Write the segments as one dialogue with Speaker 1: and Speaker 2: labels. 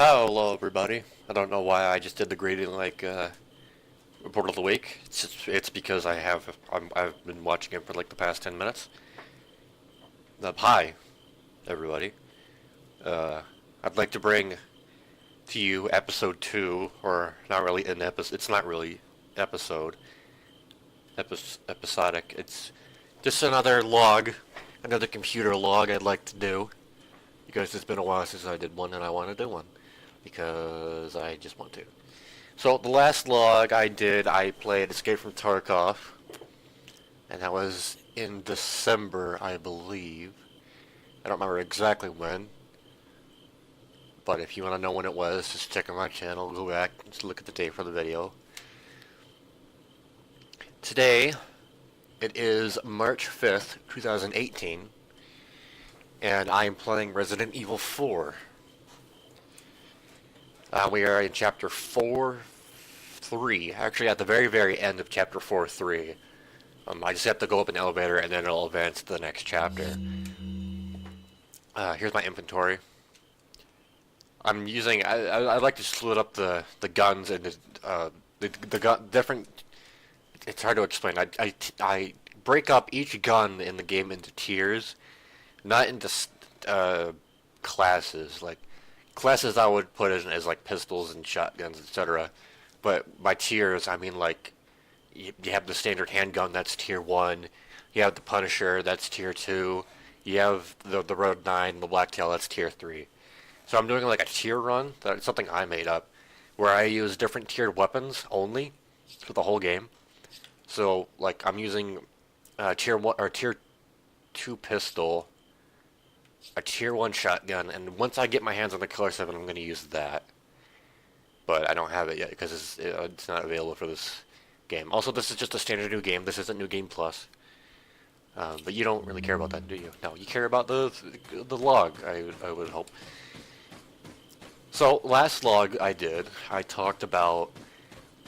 Speaker 1: Hello, everybody. I don't know why I just did the greeting like report of the week. It's because I've been watching it for like the past 10 minutes. Hi, everybody. I'd like to bring to you episode 2, or not really an episode. It's not really episodic. It's just another computer log I'd like to do. Because it's been a while since I did one, and I want to do one. Because I just want to. So, the last log I did, I played Escape from Tarkov. And that was in December, I believe. I don't remember exactly when. But if you want to know when it was, just check on my channel, go back, just look at the date for the video. Today, it is March 5th, 2018. And I am playing Resident Evil 4. We are in Chapter 4-3. Actually, at the very, very end of Chapter 4-3. I just have to go up an elevator and then it'll advance to the next chapter. Here's my inventory. I'm using... I like to split up the guns and the different... It's hard to explain. I break up each gun in the game into tiers. Not into classes. Like classes I would put as like pistols and shotguns, etc. But by tiers, I mean like you have the standard handgun, that's tier 1. You have the Punisher, that's tier 2. You have the Road 9, the Blacktail, that's tier 3. So I'm doing like a tier run. That's something I made up, where I use different tiered weapons only for the whole game. So like I'm using tier 1 or tier 2 pistol, a tier 1 shotgun, and once I get my hands on the Killer 7, I'm going to use that. But I don't have it yet because it's not available for this game. Also, this is just a standard new game. This isn't New Game Plus. But you don't really care about that, do you? No, you care about the log, I would hope. So, last log I did, I talked about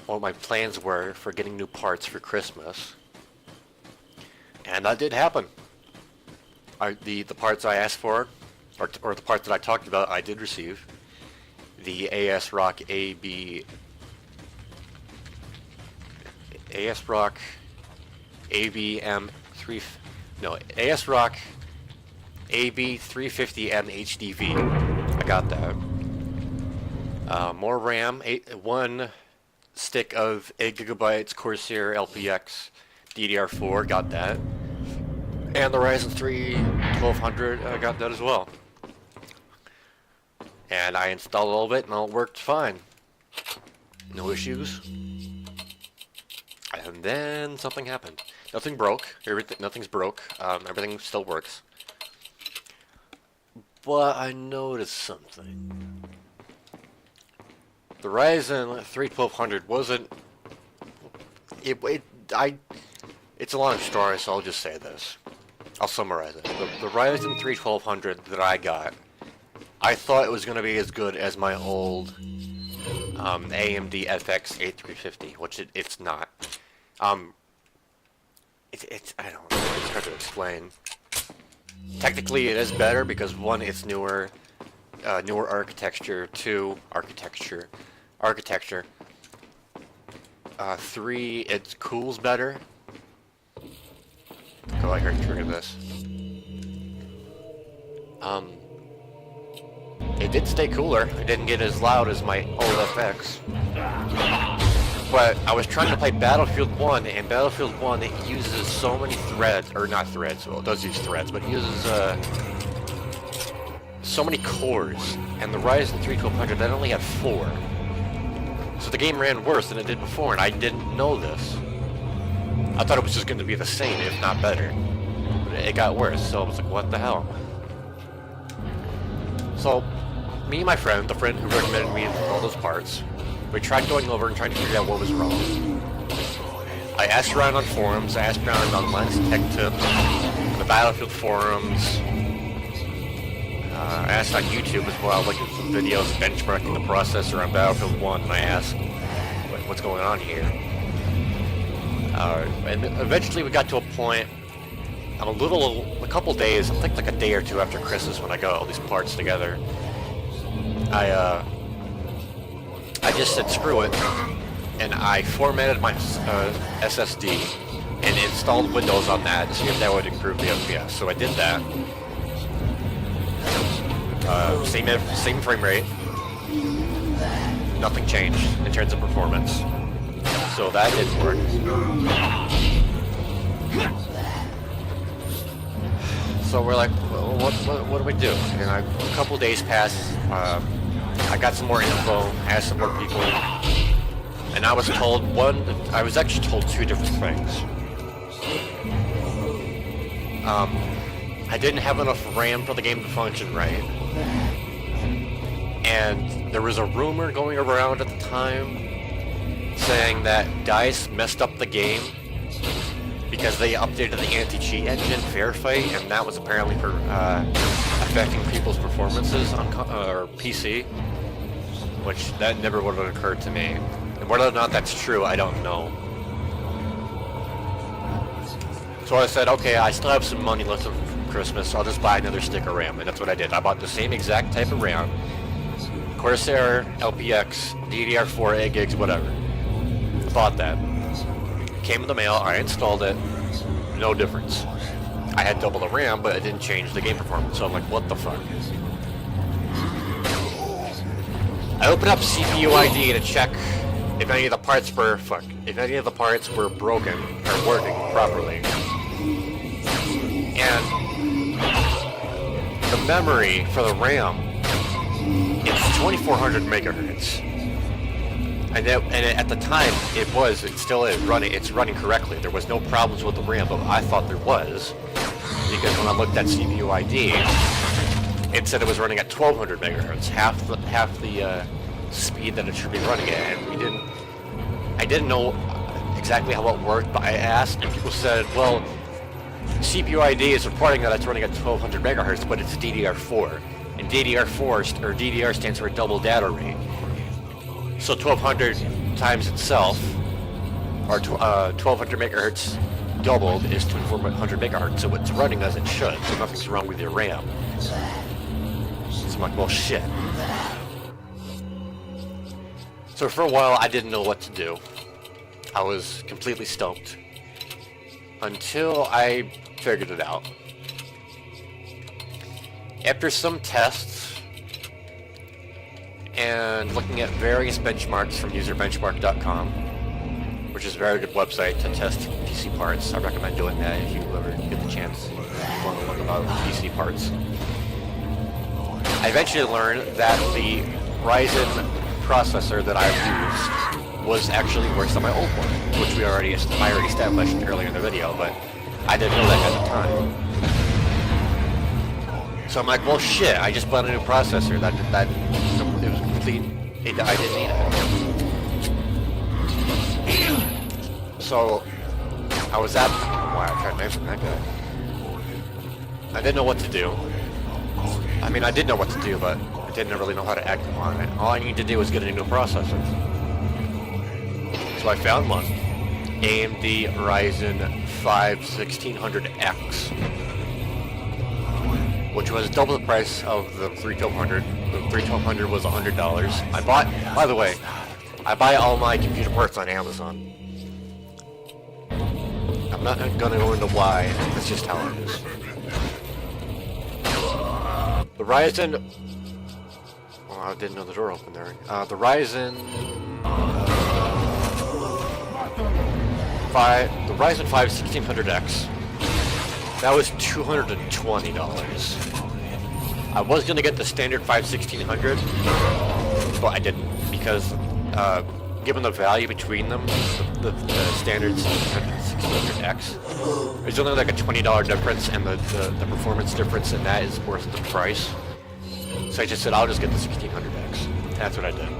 Speaker 1: what my plans were for getting new parts for Christmas. And that did happen. The parts I asked for, or the parts that I talked about, I did receive. The ASRock ASRock AB350M HDV. I got that. More RAM, 1 stick of 8 GB Corsair LPX DDR4, got that. And the Ryzen 3 1200, I got that as well. And I installed all of it, and all worked fine. No issues. And then something happened. Nothing broke. Nothing's broke. Everything still works. But I noticed something. The Ryzen 3 1200 wasn't... It's a long story, so I'll just say this. I'll summarize it. The Ryzen 3 1200 that I got, I thought it was going to be as good as my old AMD FX 8350, which it's not. I don't know, it's hard to explain. Technically it is better because 1, it's newer architecture, 2, architecture. 3, it cools better. Go ahead and trigger this. It did stay cooler. It didn't get as loud as my old FX. But I was trying to play Battlefield 1, and Battlefield 1, it uses so many threads, or not threads, well it does use threads, but it uses so many cores. And the Ryzen 3 1200, that only had 4. So the game ran worse than it did before, and I didn't know this. I thought it was just going to be the same, if not better. But it got worse, so I was like, what the hell? So, me and my friend, the friend who recommended me all those parts, we tried going over and trying to figure out what was wrong. I asked around on forums, I asked around on Linus Tech Tips, the Battlefield forums. I asked on YouTube as well, looking at some videos benchmarking the processor on Battlefield 1, and I asked, what's going on here? And eventually we got to a point, a couple days, I think like a day or two after Christmas when I got all these parts together, I I just said screw it, and I formatted my SSD and installed Windows on that to see if that would improve the FPS. So I did that. Same frame rate. Nothing changed in terms of performance. So that didn't work. So we're like, well, what do we do? And a couple days passed. I got some more info, asked some more people, and I was told I was actually told two different things. I didn't have enough RAM for the game to function right. And there was a rumor going around at the time saying that DICE messed up the game because they updated the anti-cheat engine Fairfight, and that was apparently affecting people's performances on or PC, which that never would have occurred to me. And whether or not that's true, I don't know. So I said, okay, I still have some money left from Christmas, so I'll just buy another stick of RAM, and that's what I did. I bought the same exact type of RAM, Corsair, LPX, DDR4, 8 gigs, whatever. I bought that. Came in the mail, I installed it, no difference. I had double the RAM, but it didn't change the game performance, so I'm like, what the fuck? I opened up CPU ID to check if any of the parts were broken or working properly. And the memory for the RAM, it's 2400 megahertz. And at the time, it still is running. It's running correctly. There was no problems with the RAM, but I thought there was, because when I looked at CPU ID, it said it was running at 1200 megahertz, half the speed that it should be running at. And I didn't know exactly how it worked, but I asked, and people said, well, CPU ID is reporting that it's running at 1200 megahertz, but it's DDR4, and DDR stands for double data rate. So 1200 times itself, or 1200 megahertz doubled is 2400 megahertz, so it's running as it should, so nothing's wrong with your RAM. So I'm like, well, shit. So for a while, I didn't know what to do. I was completely stumped. Until I figured it out. After some tests, and looking at various benchmarks from userbenchmark.com, which is a very good website to test PC parts. I recommend doing that if you ever get the chance to want to learn about PC parts. I eventually learned that the Ryzen processor that I used was actually worse than my old one, which I already established earlier in the video, but I didn't know that at the time. So I'm like, well, shit, I just bought a new processor. It was complete. I didn't need it. So I was at. Wow, I tried to mention that guy. I didn't know what to do. I mean, I did know what to do, but I didn't really know how to act upon it. All I needed to do was get a new processor. So I found one. AMD Ryzen 5 1600X. Which was double the price of the 3100. The 3100 was $100. By the way, I buy all my computer parts on Amazon. I'm not gonna go into why, that's just how it is. The Ryzen... Well, I didn't know the door opened there. The Ryzen 5 1600X. That was $220. I was gonna get the standard 1600, but I didn't because given the value between them, the standard 1600X, there's only like a $20 difference, and the performance difference in that is worth the price. So I just said I'll just get the 1600X. That's what I did.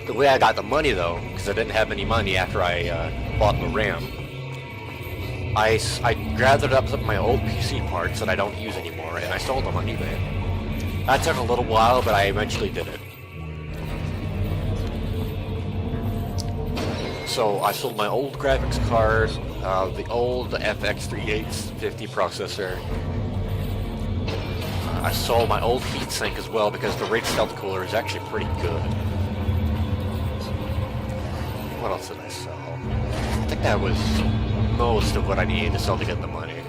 Speaker 1: The way I got the money though, because I didn't have any money after I bought the RAM. I gathered up some of my old PC parts that I don't use anymore, and I sold them on eBay. That took a little while, but I eventually did it. So I sold my old graphics card, the old FX 3850 processor. I sold my old heatsink as well, because the Wraith Stealth Cooler is actually pretty good. What else did I sell? I think that was most of what I needed to sell to get the money.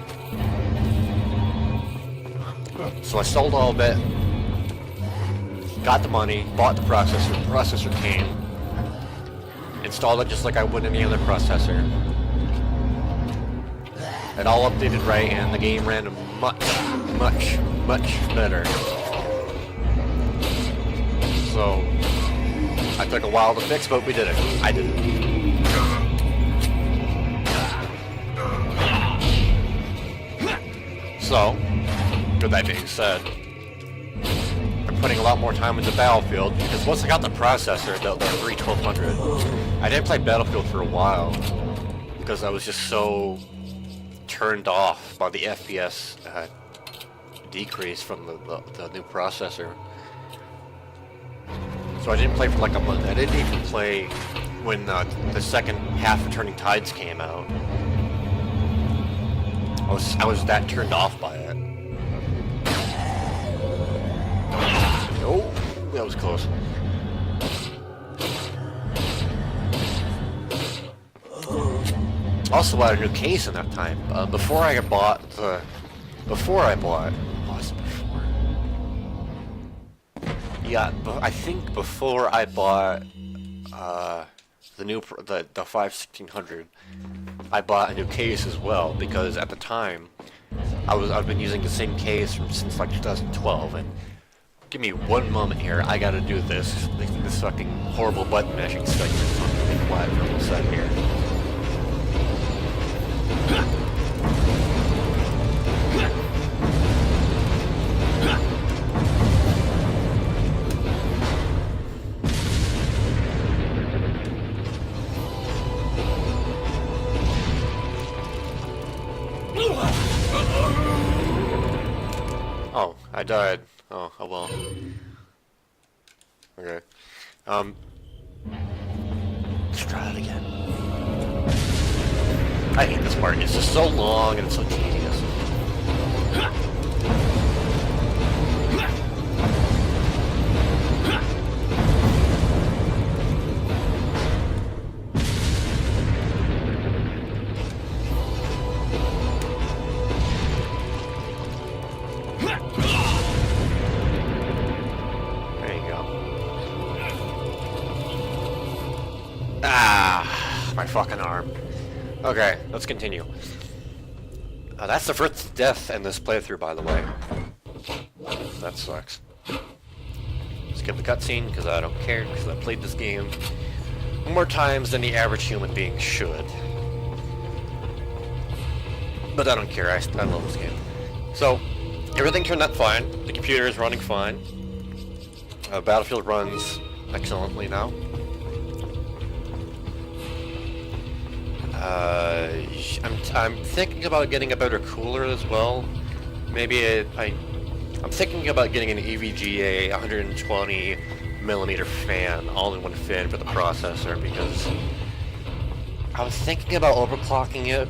Speaker 1: So I sold all of it, got the money, bought the processor came, installed it just like I would any other processor. It all updated right, and the game ran much, much, much better. So, I took a while to fix, but we did it. I did it. So, with that being said, I'm putting a lot more time into Battlefield, because once I got the processor, the 1200, I didn't play Battlefield for a while, because I was just so turned off by the FPS decrease from the new processor. So I didn't play for like a month. I didn't even play when the second half of Turning Tides came out. I was that turned off by it. Oh, that was close. Also bought a new case in that time. Before I bought, what was it before? Yeah, I think before I bought the 1600, I bought a new case as well, because at the time I've been using the same case since like 2012, and give me one moment here, I gotta do this fucking horrible button mashing segment. Be quiet for a second here. Oh, I died. Oh well. Okay. Let's try it again. I hate this part. It's just so long and it's so tedious. There you go. Ah, my fucking arm. Okay, let's continue. That's the first death in this playthrough, by the way. That sucks. Skip the cutscene, because I don't care, because I played this game more times than the average human being should. But I don't care, I love this game. So, everything turned out fine. The computer is running fine. Battlefield runs excellently now. I'm thinking about getting a better cooler as well. Maybe I'm thinking about getting an EVGA 120 millimeter fan, all-in-one fan for the processor, because I was thinking about overclocking it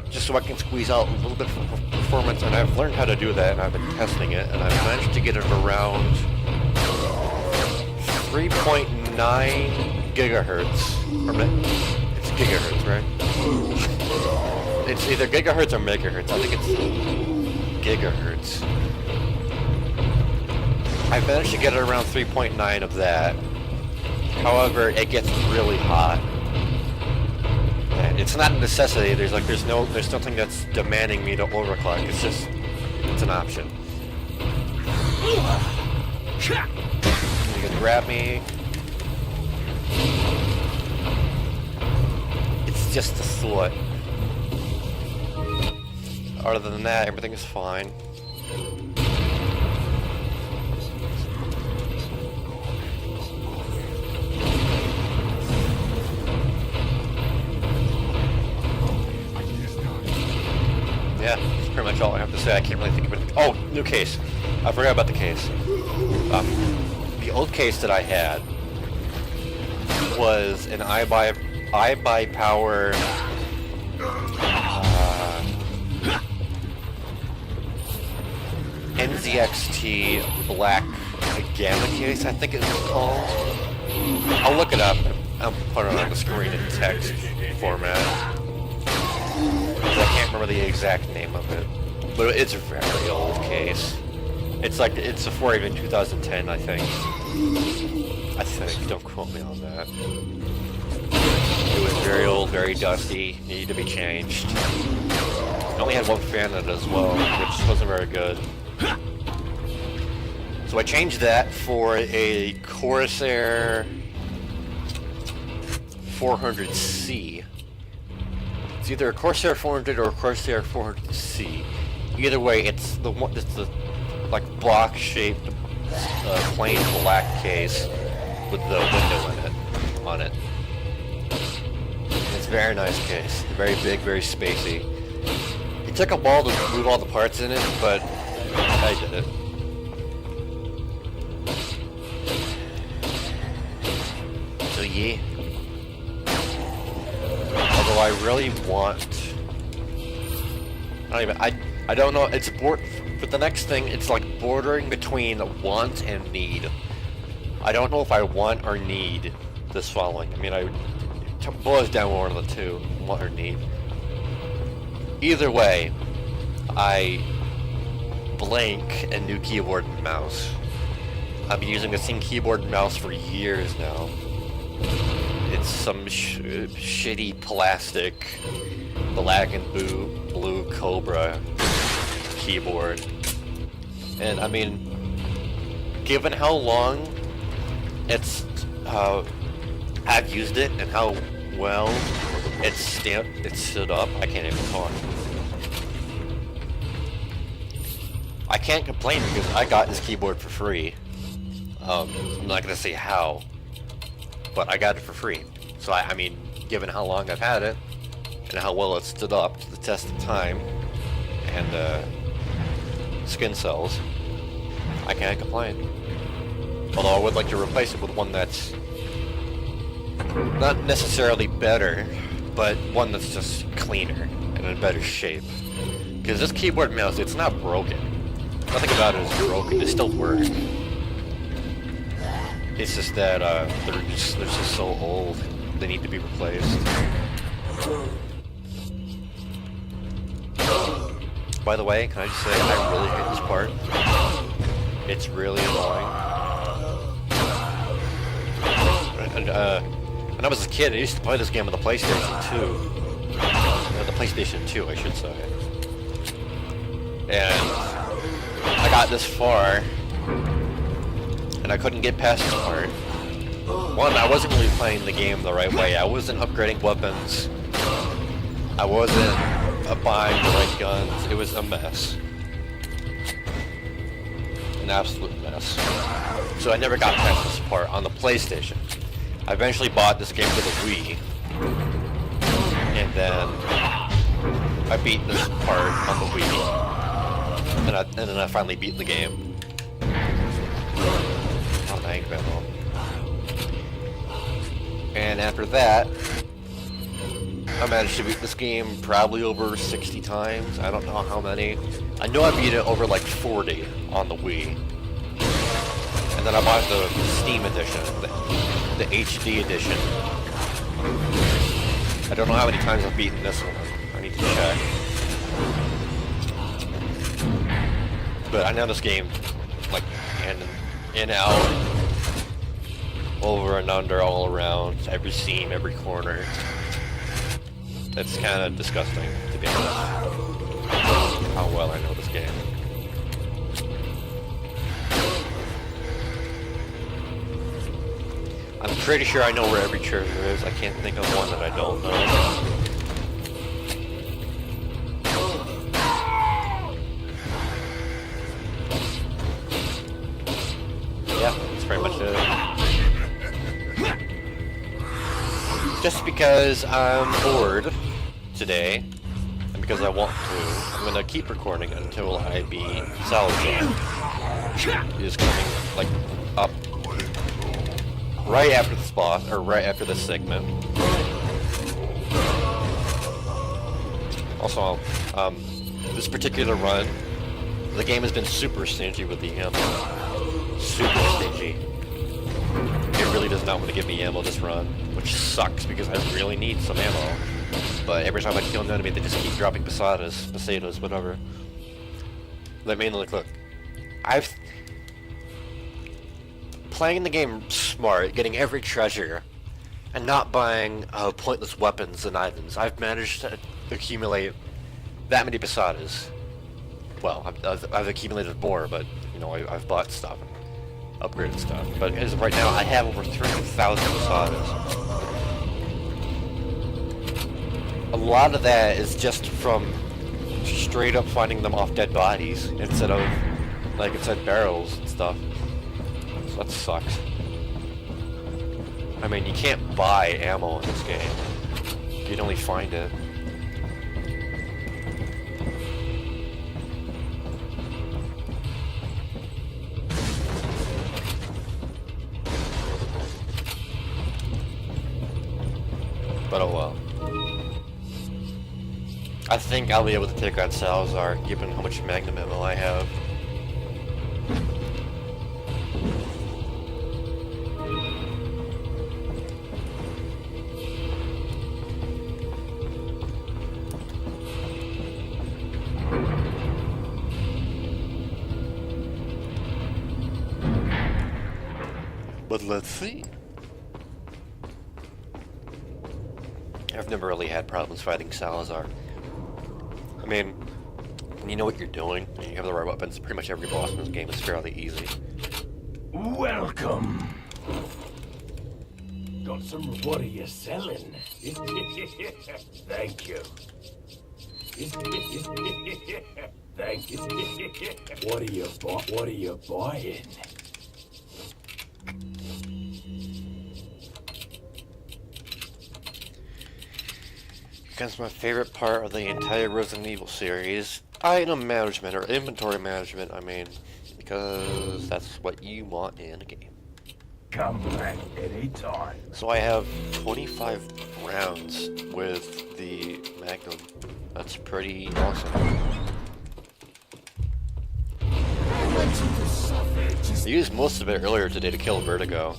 Speaker 1: just so I can squeeze out a little bit of performance, and I've learned how to do that, and I've been testing it, and I've managed to get it around 3.9 gigahertz. It's gigahertz, right? It's either gigahertz or megahertz. I think it's gigahertz. I managed to get it around 3.9 of that. However, it gets really hot. And it's not a necessity. There's nothing that's demanding me to overclock. It's an option. You can grab me. It's just a slut. Other than that, everything is fine. Yeah, that's pretty much all I have to say. I can't really think of it. Oh, new case. I forgot about the case. The old case that I had was an iBuyPower NZXT black gamma case, I think it was called. I'll look it up. I'm putting it on the screen in text format. I can't remember the exact name of it, but it's a very old case. It's like, it's before even 2010, I think. Don't quote me on that. It was very old, very dusty, needed to be changed. I only had one fan in it as well, which wasn't very good. So I changed that for a Corsair 400C. It's either a Corsair 400 or a Corsair 400C. Either way, it's the one. It's the like block-shaped, plain black case with the window on it. It's a very nice case. Very big, very spacey. It took a while to move all the parts in it, but I did it. So yeah. Although I really want, I don't know. It's but the next thing, it's like bordering between want and need. I don't know if I want or need this following. I mean, it boils down to one of the two, want or need. Either way, I blank a new keyboard and mouse. I've been using the same keyboard and mouse for years now. It's some shitty plastic black and blue Cobra keyboard. And I mean, given how long I've used it and how well it stood up, I can't even talk. I can't complain because I got this keyboard for free. I'm not gonna say how, but I got it for free. So I mean, given how long I've had it and how well it stood up to the test of time and skin cells, I can't complain. Although I would like to replace it with one that's not necessarily better, but one that's just cleaner and in better shape. Because this keyboard and mouse, it's not broken. Nothing about it is broken. It still works. It's just that they're just so old. They need to be replaced. By the way, can I just say I really hate this part? It's really annoying. And when I was a kid, I used to play this game on the PlayStation 2. The PlayStation 2, I should say. And I got this far, and I couldn't get past this part. One, I wasn't really playing the game the right way. I wasn't upgrading weapons. I wasn't buying the right guns. It was a mess. An absolute mess. So I never got past this part on the PlayStation. I eventually bought this game for the Wii. And then I beat this part on the Wii. And then I finally beat the game. Oh, dang, Venom. And after that, I managed to beat this game probably over 60 times. I don't know how many. I know I beat it over like 40 on the Wii. And then I bought the Steam edition, the HD edition. I don't know how many times I've beaten this one. I need to check. But I know this game, like, in out, over and under, all around, every seam, every corner. It's kind of disgusting, to be honest, how well I know this game. I'm pretty sure I know where every treasure is. I can't think of one that I don't know. Yeah, that's pretty much it. Just because I'm bored today, and because I want to, I'm gonna keep recording until I beat Salad Jam. It is coming, like, up right after this boss, or right after this segment. Also, this particular run, the game has been super stingy with the ammo. Super stingy.
Speaker 2: It really does not want to give me ammo this run, which sucks because I really need some ammo. But every time I kill an enemy, they just keep dropping pesetas, whatever. Let me look. I've playing the game smart, getting every treasure, and not buying pointless weapons and items. I've managed to accumulate that many pesetas. Well, I've accumulated more, but you know I've bought stuff, and upgraded stuff. But as of right now, I have over 300,000 pesetas. A lot of that is just from straight up finding them off dead bodies instead of like inside barrels and stuff. So that sucks. I mean, you can't buy ammo in this game. You can only find it. But oh well. I think I'll be able to take on Salazar, given how much Magnum ammo I have. But let's see. I've never really had problems fighting Salazar. I mean, when you know what you're doing, and you have the right weapons, pretty much every boss in this game is fairly easy.
Speaker 3: Welcome. Got some. What are you selling? Thank you. Thank you. What are you buying?
Speaker 2: Because my favorite part of the entire Resident Evil series, item management, or inventory management, I mean, because that's what you want in a game.
Speaker 3: Come back anytime.
Speaker 2: So I have 25 rounds with the Magnum. That's pretty awesome. I used most of it earlier today to kill Vertigo.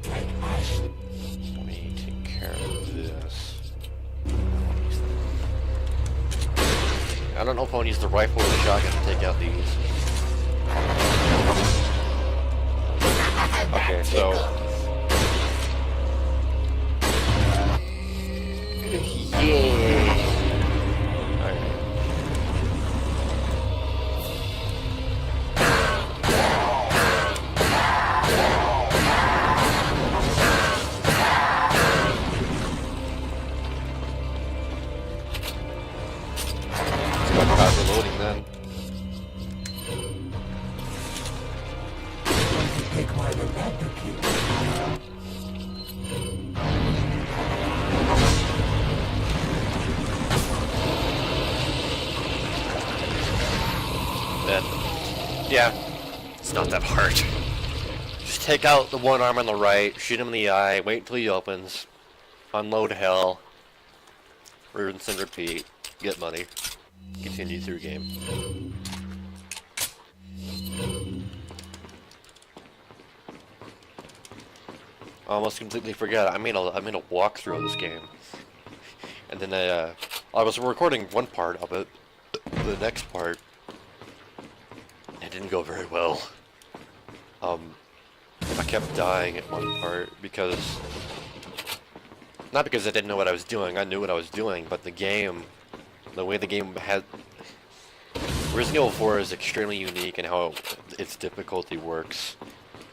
Speaker 2: Let me take care of this. I don't know if I want to use the rifle or the shotgun to take out these. Okay, so... yeah! Alright. Stop reloading then.
Speaker 3: Take my replica.
Speaker 2: Then, yeah, it's not that hard. Just take out the one arm on the right, shoot him in the eye, wait until he opens, unload hell, rinse and repeat, get money, continue through game. I almost completely forgot. I made a walkthrough of this game, and then I was recording one part of it. The next part, it didn't go very well. I kept dying at one part because, not because I didn't know what I was doing. I knew what I was doing, but the game, the way the game had. Resident Evil 4 is extremely unique in how its difficulty works.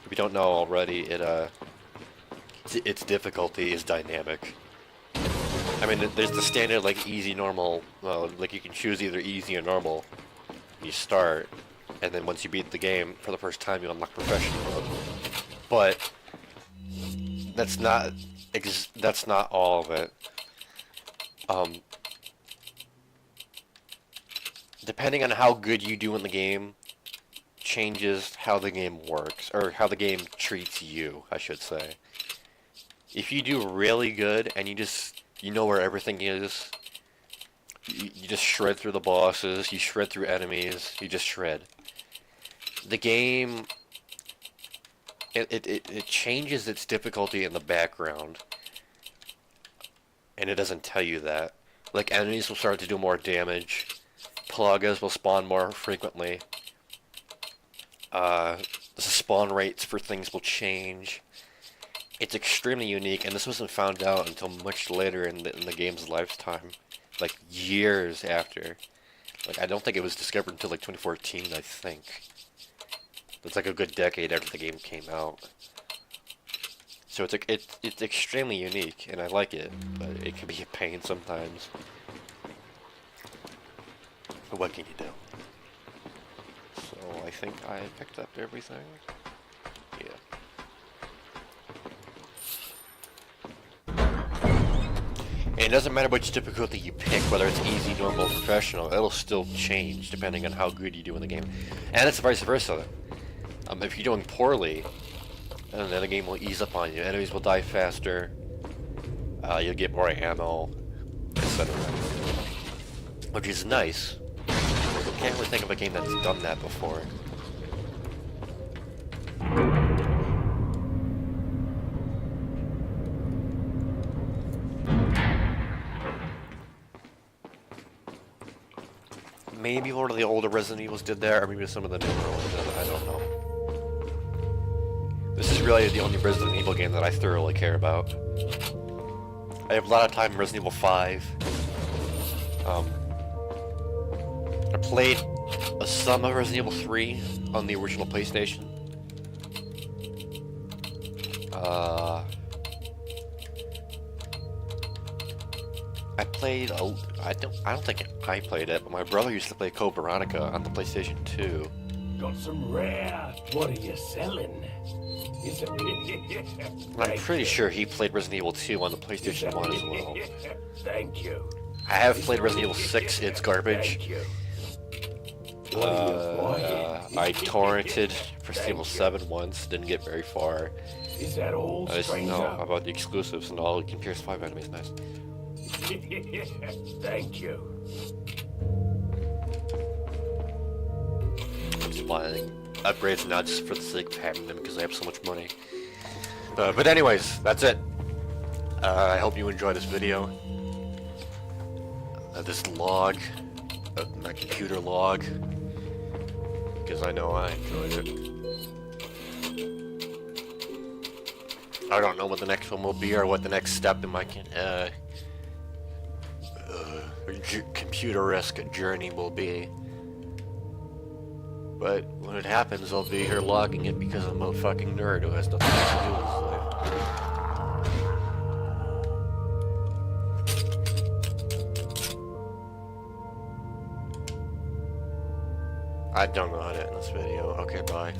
Speaker 2: If you don't know already, its difficulty is dynamic. I mean, there's the standard, like, easy, normal, like, you can choose either easy or normal. You start, and then once you beat the game for the first time, you unlock professional mode. But, that's not all of it. Depending on how good you do in the game, changes how the game works, or how the game treats you, I should say. If you do really good and you know where everything is, you just shred through the bosses, you shred through enemies, you just shred. The game it changes its difficulty in the background, and it doesn't tell you that. Like, enemies will start to do more damage, Pelagas will spawn more frequently, the spawn rates for things will change. It's extremely unique, and this wasn't found out until much later in the game's lifetime, like years after. Like, I don't think it was discovered until like 2014, I think. It's like a good decade after the game came out. So it's extremely unique, and I like it, but it can be a pain sometimes. But what can you do? So I think I picked up everything. Yeah. And it doesn't matter which difficulty you pick, whether it's easy, normal, professional, it'll still change depending on how good you do in the game. And it's vice versa. If you're doing poorly, then the game will ease up on you. Enemies will die faster, you'll get more ammo, etc. Which is nice. I can't really think of a game that's done that before. Maybe one of the older Resident Evils did that, or maybe some of the newer ones did. I don't know. This is really the only Resident Evil game that I thoroughly care about. I have a lot of time in Resident Evil 5. I played some of Resident Evil 3 on the original PlayStation. I played I don't think I played it, but my brother used to play Code Veronica on the PlayStation 2.
Speaker 3: Got some rare. What are you selling? Is it?
Speaker 2: I'm pretty sure he played Resident Evil 2 on the PlayStation 1 as well.
Speaker 3: Thank you.
Speaker 2: I have played Resident Evil 6, it's garbage.
Speaker 3: Thank you. What are you buying?
Speaker 2: I torrented Resident Evil 7 once, didn't get very far.
Speaker 3: Is that all,
Speaker 2: I just
Speaker 3: stranger?
Speaker 2: know about the exclusives and all. You can pierce 5 enemies, nice.
Speaker 3: Thank you.
Speaker 2: I'm just buying upgrades not just for the sake of having them because I have so much money. But anyways, that's it. I hope you enjoyed this video. This log, my computer log, because I know I enjoyed it. I don't know what the next one will be or what the next step in my computer-esque journey will be. But when it happens, I'll be here logging it because I'm a fucking nerd who has nothing else to do with his life. I don't know how to end this video. Okay, bye.